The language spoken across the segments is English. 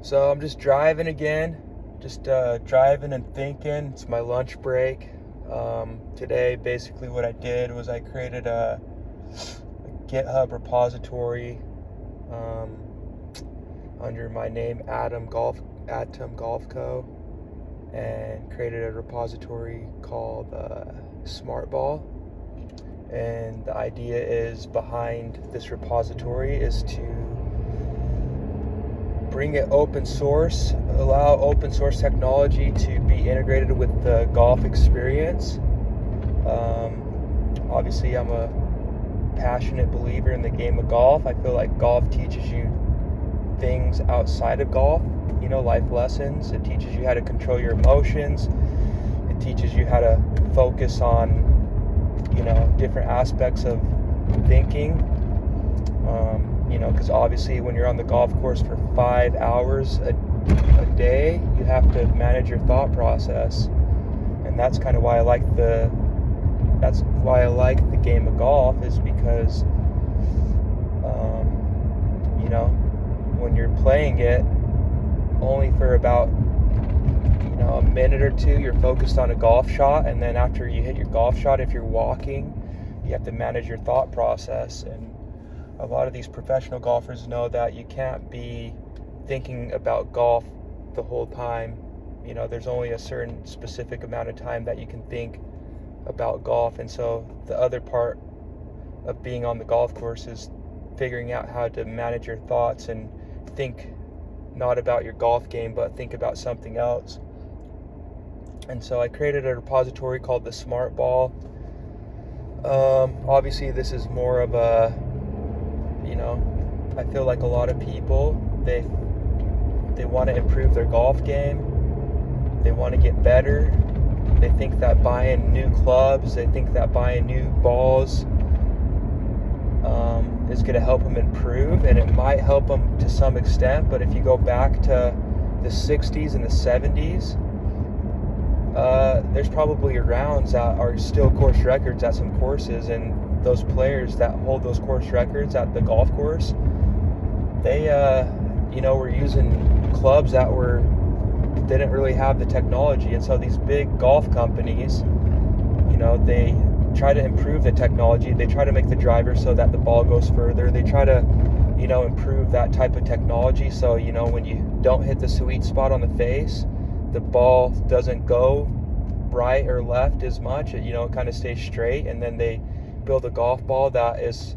So I'm just driving again, just driving and thinking. It's my lunch break. Today, basically, what I did was I created a GitHub repository um, under my name, Atom Golf Co., and created a repository called Smart Ball. And the idea is behind this repository is to bring it open source, allow open source technology to be integrated with the golf experience. Obviously, I'm a passionate believer in the game of golf. I feel like golf teaches you things outside of golf, life lessons. It teaches you how to control your emotions. It teaches you how to focus on, different aspects of thinking. Because obviously when you're on the golf course for 5 hours a day, you have to manage your thought process. And that's kind of why I like the game of golf, is because, when you're playing it only for about, a minute or two, you're focused on a golf shot. And then after you hit your golf shot, if you're walking, you have to manage your thought process. And a lot of these professional golfers know that you can't be thinking about golf the whole time. There's only a certain specific amount of time that you can think about golf. And so the other part of being on the golf course is figuring out how to manage your thoughts and think not about your golf game, but think about something else. And so I created a repository called the Smart Ball. Obviously this is more of a, I feel like a lot of people, they want to improve their golf game. They want to get better. They think that buying new clubs, they think that buying new balls is going to help them improve, and it might help them to some extent. But if you go back to the 60s and the 70s, there's probably rounds that are still course records at some courses, and those players that hold those course records at the golf course, they were using clubs that didn't really have the technology. And so these big golf companies, they try to improve the technology. They try to make the driver so that the ball goes further. They try to improve that type of technology, so when you don't hit the sweet spot on the face, the ball doesn't go right or left as much. It kind of stays straight. And then they build a golf ball that is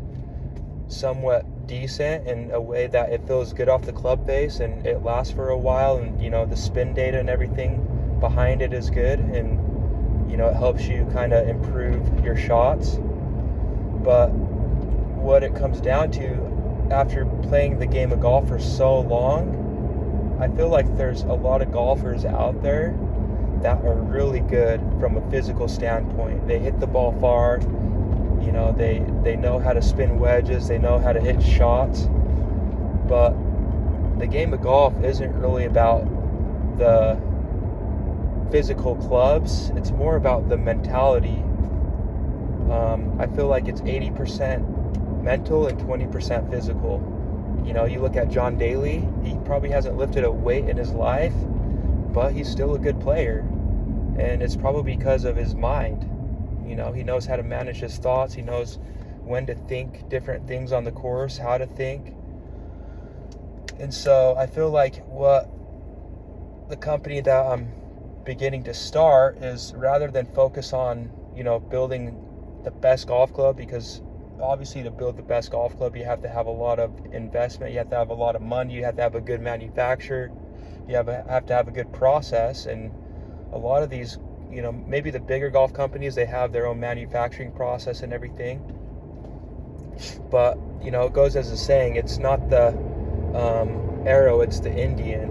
somewhat decent in a way that it feels good off the club face and it lasts for a while, and the spin data and everything behind it is good, and it helps you kind of improve your shots. But what it comes down to, after playing the game of golf for so long, I feel like there's a lot of golfers out there that are really good from a physical standpoint. They hit the ball far. They know how to spin wedges, they know how to hit shots. But the game of golf isn't really about the physical clubs, it's more about the mentality. I feel like it's 80% mental and 20% physical. You look at John Daly, he probably hasn't lifted a weight in his life, but he's still a good player. And it's probably because of his mind. He knows how to manage his thoughts. He knows when to think different things on the course, how to think. And so I feel like what the company that I'm beginning to start is, rather than focus on, building the best golf club, because obviously to build the best golf club, you have to have a lot of investment. You have to have a lot of money. You have to have a good manufacturer. You have to have a good process. And a lot of these, maybe the bigger golf companies, they have their own manufacturing process and everything. But, it goes as a saying, it's not the arrow, it's the Indian.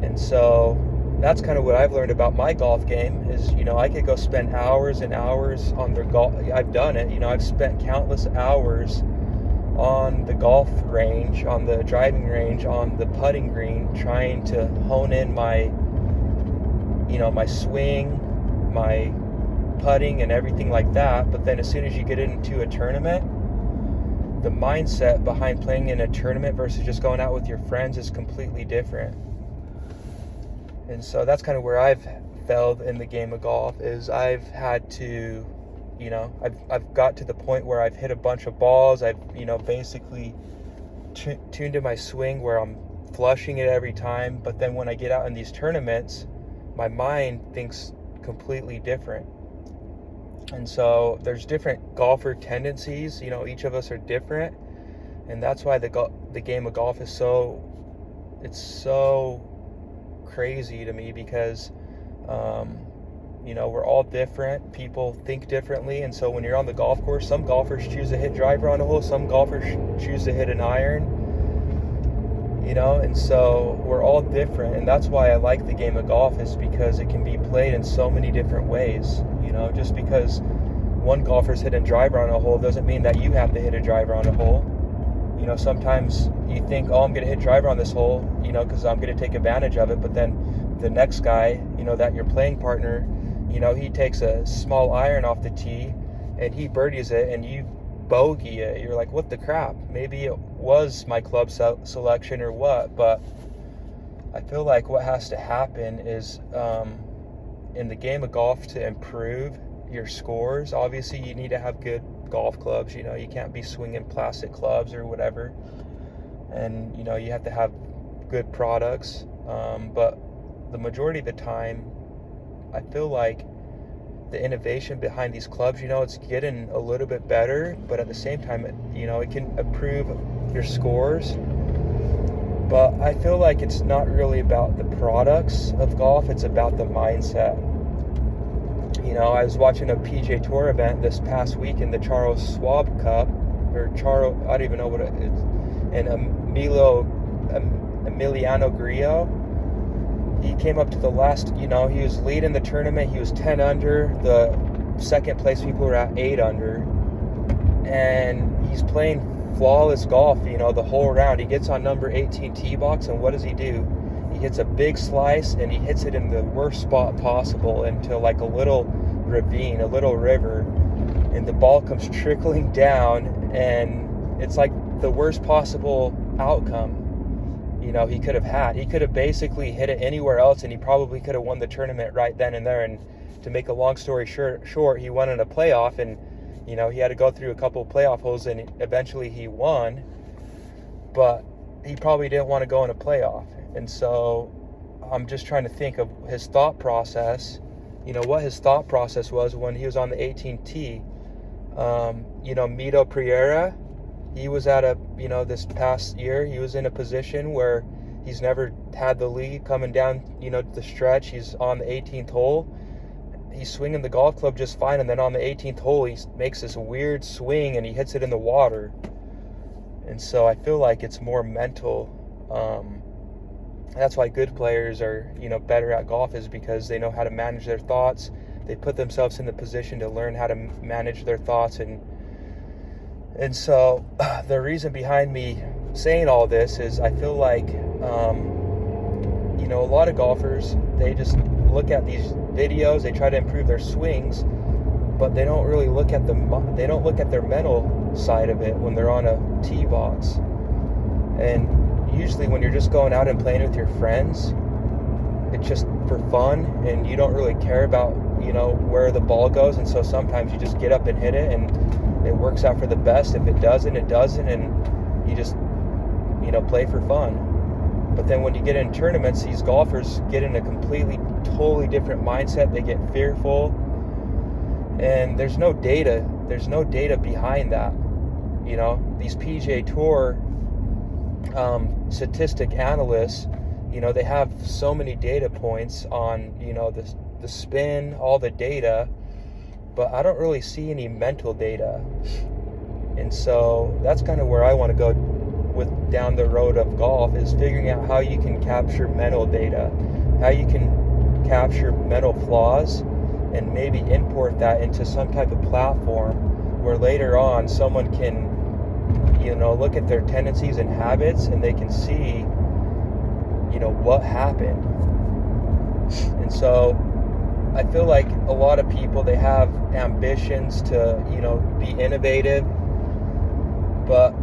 And so that's kind of what I've learned about my golf game is, I could go spend hours and hours on the golf. I've done it. I've spent countless hours on the golf range, on the driving range, on the putting green, trying to hone in my swing, my putting and everything like that. But then as soon as you get into a tournament, the mindset behind playing in a tournament versus just going out with your friends is completely different. And so that's kind of where I've failed in the game of golf, is I've had to, I've got to the point where I've hit a bunch of balls. I've, basically tuned to my swing where I'm flushing it every time. But then when I get out in these tournaments, my mind thinks completely different. And so there's different golfer tendencies. Each of us are different. And that's why the game of golf is so crazy to me, because we're all different. People think differently. And so when you're on the golf course, some golfers choose to hit driver on a hole, some golfers choose to hit an iron, and so we're all different. And that's why I like the game of golf, is because it can be played in so many different ways. Just because one golfer's hitting driver on a hole doesn't mean that you have to hit a driver on a hole. Sometimes you think, oh, I'm going to hit driver on this hole, because I'm going to take advantage of it. But then the next guy, that your playing partner, he takes a small iron off the tee and he birdies it and you bogey it. You're like, what the crap? Maybe it was my club selection or what. But I feel like what has to happen is, in the game of golf, to improve your scores, obviously you need to have good golf clubs. You can't be swinging plastic clubs or whatever, and you have to have good products, but the majority of the time I feel like the innovation behind these clubs, it's getting a little bit better, but at the same time it can improve your scores. But I feel like it's not really about the products of golf, it's about the mindset. I was watching a PGA Tour event this past week in the Charles Schwab Cup, I don't even know what it is, and Emiliano Grillo, he came up to the last, he was leading the tournament, he was 10 under, the second place people were at 8 under, and he's playing flawless golf, the whole round. He gets on number 18 tee box, and what does he do? He hits a big slice, and he hits it in the worst spot possible into like a little ravine, a little river, and the ball comes trickling down, and it's like the worst possible outcome he could have had. He could have basically hit it anywhere else, and he probably could have won the tournament right then and there. And to make a long story short, he won in a playoff, and he had to go through a couple of playoff holes, and eventually he won, but he probably didn't want to go in a playoff. And so I'm just trying to think of his thought process, what his thought process was when he was on the 18th tee. Mito Pereira, he was at this past year, he was in a position where he's never had the lead coming down, the stretch. He's on the 18th hole. He's swinging the golf club just fine, and then on the 18th hole, he makes this weird swing and he hits it in the water. And so I feel like it's more mental. That's why good players are, better at golf, is because they know how to manage their thoughts. They put themselves in the position to learn how to manage their thoughts. And so the reason behind me saying all this is I feel like, a lot of golfers, they just look at these videos, they try to improve their swings, but they don't really look at their mental side of it when they're on a tee box. And usually when you're just going out and playing with your friends, it's just for fun, and you don't really care about where the ball goes. And so sometimes you just get up and hit it, and it works out for the best. If it doesn't, it doesn't, and you just play for fun. But then when you get in tournaments, these golfers get in a totally different mindset. They get fearful, and there's no data behind that. These PGA Tour statistic analysts, they have so many data points on the spin, all the data, but I don't really see any mental data. And so that's kind of where I want to go with down the road of golf, is figuring out how you can capture mental data, how you can capture mental flaws, and maybe import that into some type of platform where later on someone can look at their tendencies and habits, and they can see what happened. And so I feel like a lot of people, they have ambitions to be innovative, But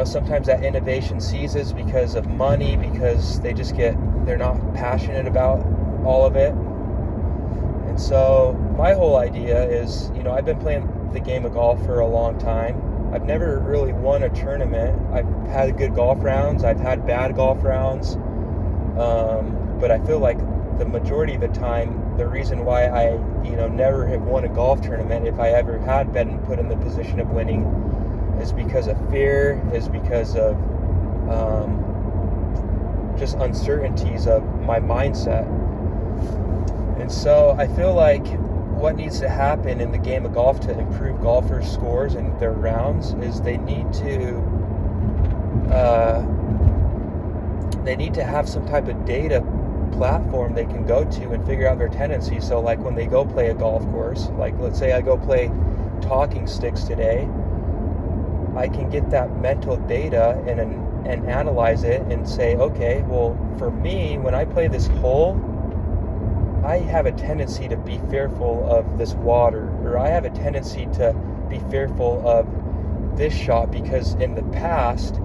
sometimes that innovation ceases because of money, because they're not passionate about all of it. And so my whole idea is, I've been playing the game of golf for a long time. I've never really won a tournament. I've had good golf rounds. I've had bad golf rounds. But I feel like the majority of the time, the reason why I, never have won a golf tournament, if I ever had been put in the position of winning, is because of fear, is because of just uncertainties of my mindset. And so I feel like what needs to happen in the game of golf to improve golfers' scores and their rounds is they need to have some type of data platform they can go to and figure out their tendencies. So like when they go play a golf course, like let's say I go play Talking Sticks today, I can get that mental data and analyze it and say, okay, well, for me, when I play this hole, I have a tendency to be fearful of this water, or I have a tendency to be fearful of this shot because in the past,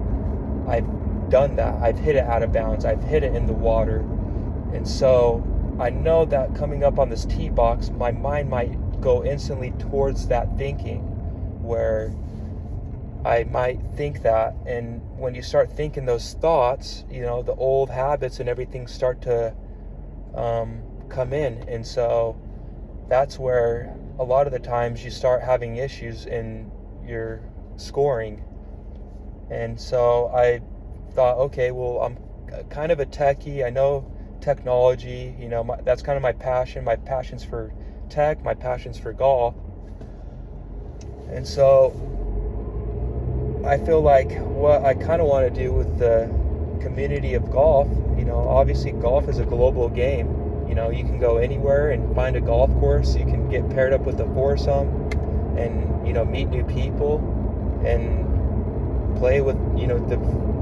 I've done that. I've hit it out of bounds. I've hit it in the water. And so I know that coming up on this tee box, my mind might go instantly towards that thinking where I might think that. And when you start thinking those thoughts, the old habits and everything start to come in. And so that's where a lot of the times you start having issues in your scoring. And so I thought, okay, well, I'm kind of a techie. I know technology, that's kind of my passion. My passion's for tech, my passion's for golf. And so I feel like what I kind of want to do with the community of golf, obviously golf is a global game. You can go anywhere and find a golf course. You can get paired up with a foursome and, meet new people and play with, the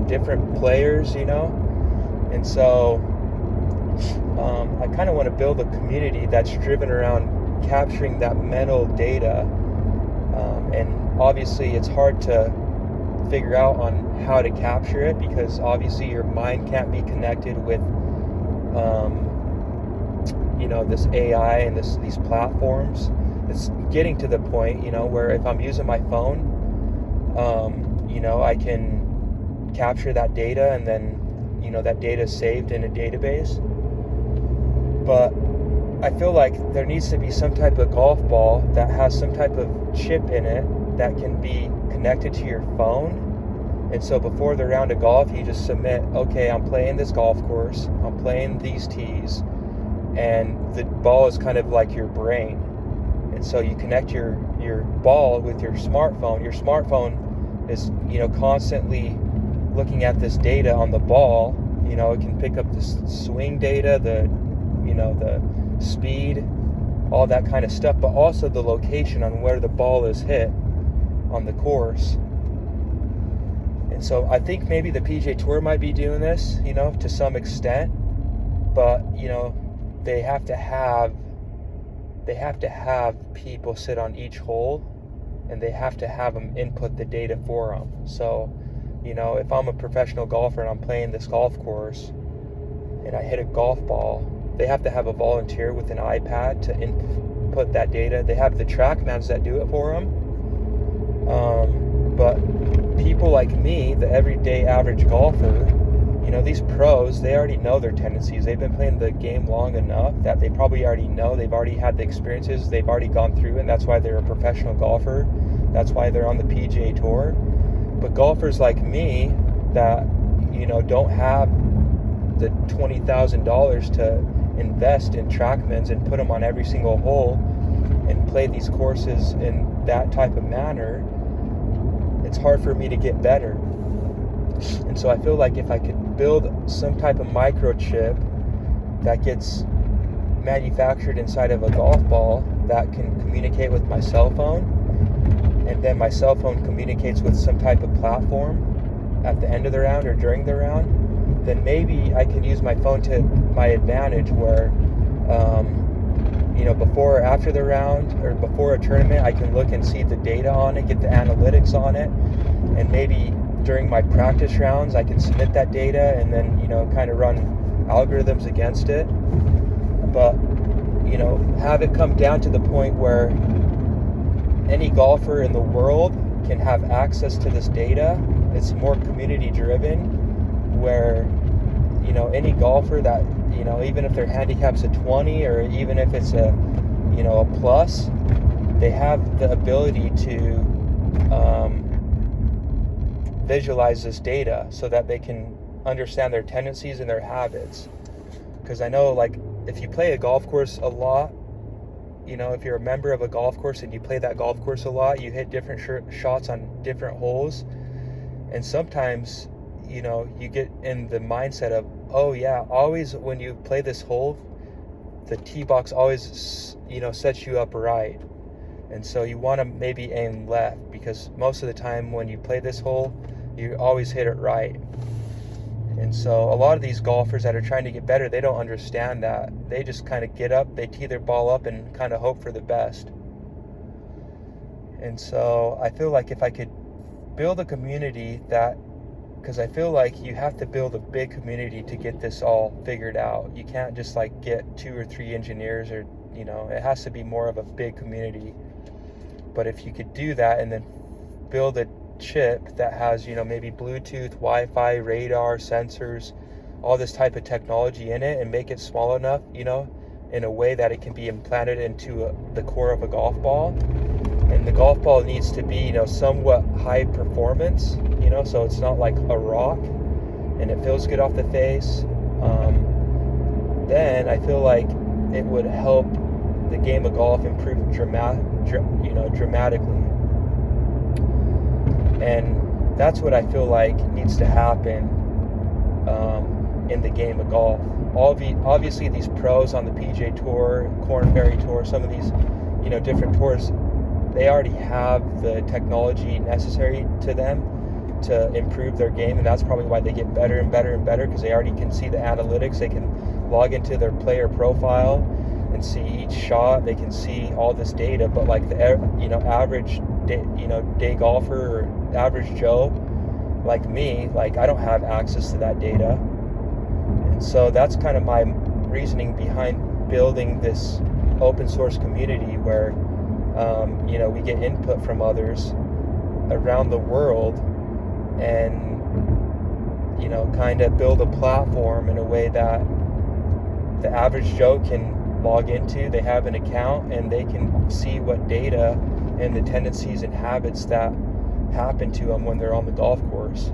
different players, And so I kind of want to build a community that's driven around capturing that mental data. And obviously it's hard to figure out on how to capture it because obviously your mind can't be connected with this AI and these platforms. It's getting to the point where if I'm using my phone, I can capture that data and then that data is saved in a database. But I feel like there needs to be some type of golf ball that has some type of chip in it that can be connected to your phone. And so before the round of golf, you just submit, okay, I'm playing this golf course, I'm playing these tees, and the ball is kind of like your brain. And so you connect your ball with your smartphone. Your smartphone is, constantly looking at this data on the ball. It can pick up the swing data, the speed, all that kind of stuff, but also the location on where the ball is hit on the course. And so I think maybe the PGA Tour might be doing this, to some extent, but, they have to have people sit on each hole, and they have to have them input the data for them. So, if I'm a professional golfer and I'm playing this golf course and I hit a golf ball, they have to have a volunteer with an iPad to input that data. They have the TrackMans that do it for them. But people like me, the everyday average golfer, these pros, they already know their tendencies. They've been playing the game long enough that they probably already know. They've already had the experiences. They've already gone through, and that's why they're a professional golfer. That's why they're on the PGA Tour. But golfers like me that, don't have the $20,000 to invest in TrackMans and put them on every single hole and play these courses in that type of manner, it's hard for me to get better. And so I feel like if I could build some type of microchip that gets manufactured inside of a golf ball that can communicate with my cell phone, and then my cell phone communicates with some type of platform at the end of the round or during the round, then maybe I can use my phone to my advantage where, before or after the round or before a tournament, I can look and see the data on it, get the analytics on it, and maybe during my practice rounds I can submit that data and then, kind of run algorithms against it. But, have it come down to the point where any golfer in the world can have access to this data. It's more community driven, where, any golfer that, even if their handicap's a 20 or even if it's a plus, they have the ability to visualize this data so that they can understand their tendencies and their habits. Because I know, like, if you play a golf course a lot, if you're a member of a golf course and you play that golf course a lot, you hit different shots on different holes. And sometimes, you get in the mindset of, oh yeah, always when you play this hole, the tee box always, sets you up right. And so you want to maybe aim left, because most of the time when you play this hole, you always hit it right. And so a lot of these golfers that are trying to get better, they don't understand that. They just kind of get up, they tee their ball up and kind of hope for the best. And so I feel like if I could build a community because I feel like you have to build a big community to get this all figured out. You can't just like get 2 or 3 engineers, or, it has to be more of a big community. But if you could do that and then build a chip that has, maybe Bluetooth, Wi-Fi, radar, sensors, all this type of technology in it, and make it small enough, in a way that it can be implanted into the core of a golf ball. And the golf ball needs to be, somewhat high performance, so it's not like a rock, and it feels good off the face. Then I feel like it would help the game of golf improve dramatically. And that's what I feel like needs to happen in the game of golf. Obviously, these pros on the PGA Tour, Korn Ferry Tour, some of these, different tours, they already have the technology necessary to them to improve their game, and that's probably why they get better and better and better, because they already can see the analytics. They can log into their player profile and see each shot. They can see all this data. But like the average day golfer or average Joe like me, like I don't have access to that data. And so that's kind of my reasoning behind building this open source community where we get input from others around the world, and kind of build a platform in a way that the average Joe can log into. They have an account and they can see what data and the tendencies and habits that happen to them when they're on the golf course.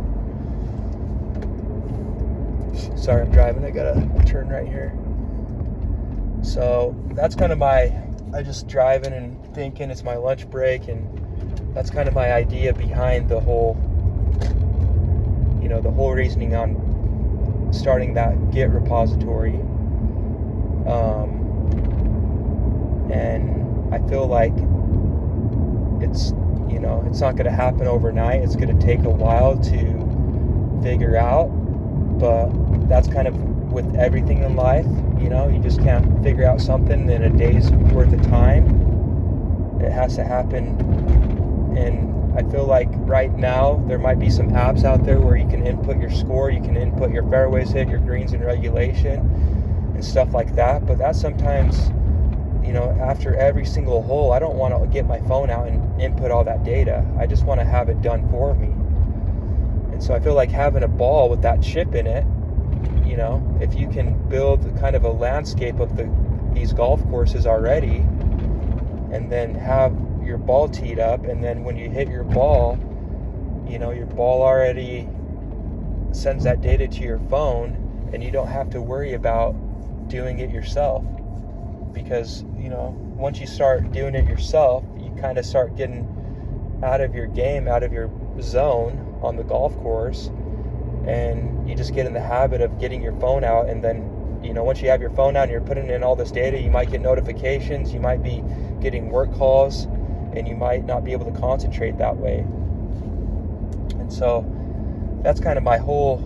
Sorry, I'm driving. I gotta turn right here. So that's kind of I just driving and thinking. It's my lunch break, and that's kind of my idea behind the whole reasoning on starting that Git repository. And I feel like it's not going to happen overnight. It's going to take a while to figure out, but that's kind of with everything in life. You just can't figure out something in a day's worth of time. It has to happen. And I feel like right now there might be some apps out there where you can input your score, you can input your fairways hit, your greens in regulation, and stuff like that. But that sometimes, after every single hole, I don't want to get my phone out and input all that data. I just want to have it done for me. And so I feel like having a ball with that chip in it, if you can build kind of a landscape of these golf courses already, and then have your ball teed up, and then when you hit your ball, your ball already sends that data to your phone, and you don't have to worry about doing it yourself. Because, once you start doing it yourself, you kind of start getting out of your game, out of your zone on the golf course, and you just get in the habit of getting your phone out. And then, once you have your phone out and you're putting in all this data, you might get notifications, you might be getting work calls, and you might not be able to concentrate that way. And so that's kind of my whole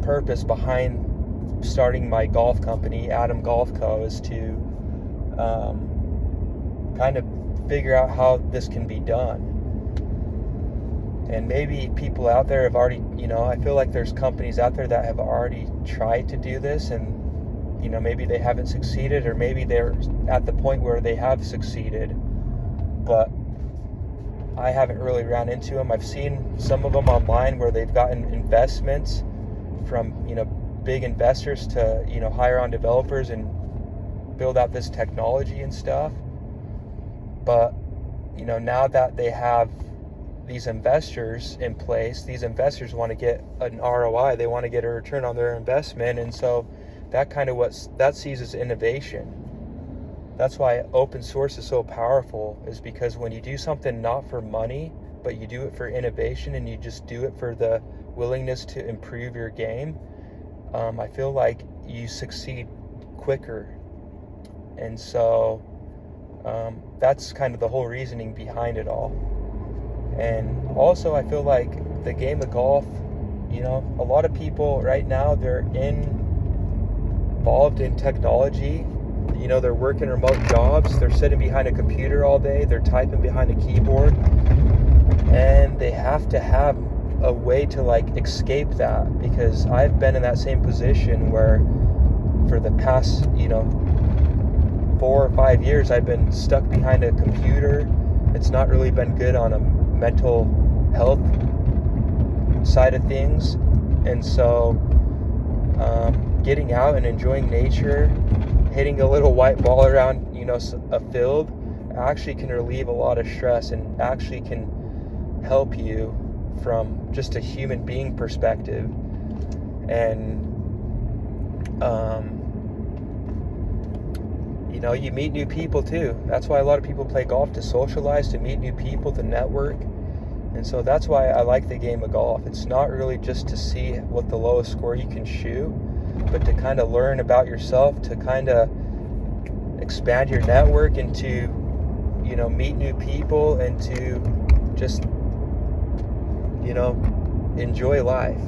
purpose behind starting my golf company, Adam Golf Co., is to kind of figure out how this can be done. And maybe people out there have already, I feel like there's companies out there that have already tried to do this, and maybe they haven't succeeded, or maybe they're at the point where they have succeeded, but I haven't really ran into them. I've seen some of them online where they've gotten investments from, big investors to, hire on developers and build out this technology and stuff. But, now that they have these investors in place, these investors want to get an ROI, they want to get a return on their investment, and so that sees as innovation. That's why open source is so powerful, is because when you do something not for money, but you do it for innovation, and you just do it for the willingness to improve your game, I feel like you succeed quicker. And so that's kind of the whole reasoning behind it all. And also I feel like the game of golf, a lot of people right now, they're involved in technology. They're working remote jobs, they're sitting behind a computer all day, they're typing behind a keyboard, and they have to have a way to escape that, because I've been in that same position where for the past 4 or 5 years I've been stuck behind a computer. It's not really been good on a mental health side of things, and so getting out and enjoying nature, hitting a little white ball around a field, actually can relieve a lot of stress and actually can help you from just a human being perspective. And you meet new people too. That's why a lot of people play golf, to socialize, to meet new people, to network. And so that's why I like the game of golf. It's not really just to see what the lowest score you can shoot, but to kind of learn about yourself, to kind of expand your network, and to meet new people, and to just enjoy life.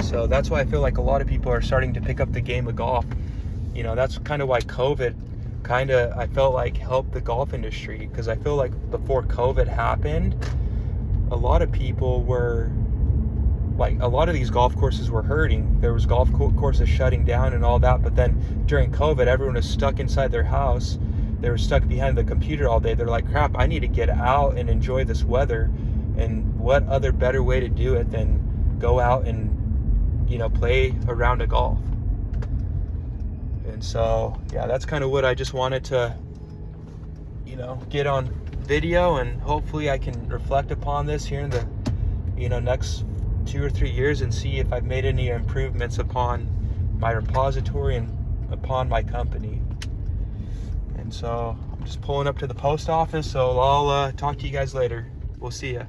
So that's why I feel like a lot of people are starting to pick up the game of golf. That's kind of why COVID I felt like helped the golf industry, because I feel like before COVID happened, a lot of people were a lot of these golf courses were hurting. There was golf courses shutting down and all that, but then during COVID, everyone was stuck inside their house. They were stuck behind the computer all day. They're like, crap, I need to get out and enjoy this weather. And what other better way to do it than go out and play a round of golf? And so that's kind of what I just wanted to get on video, and hopefully I can reflect upon this here in the next 2 or 3 years and see if I've made any improvements upon my repository and upon my company. And so I'm just pulling up to the post office, so I'll talk to you guys later. We'll see ya.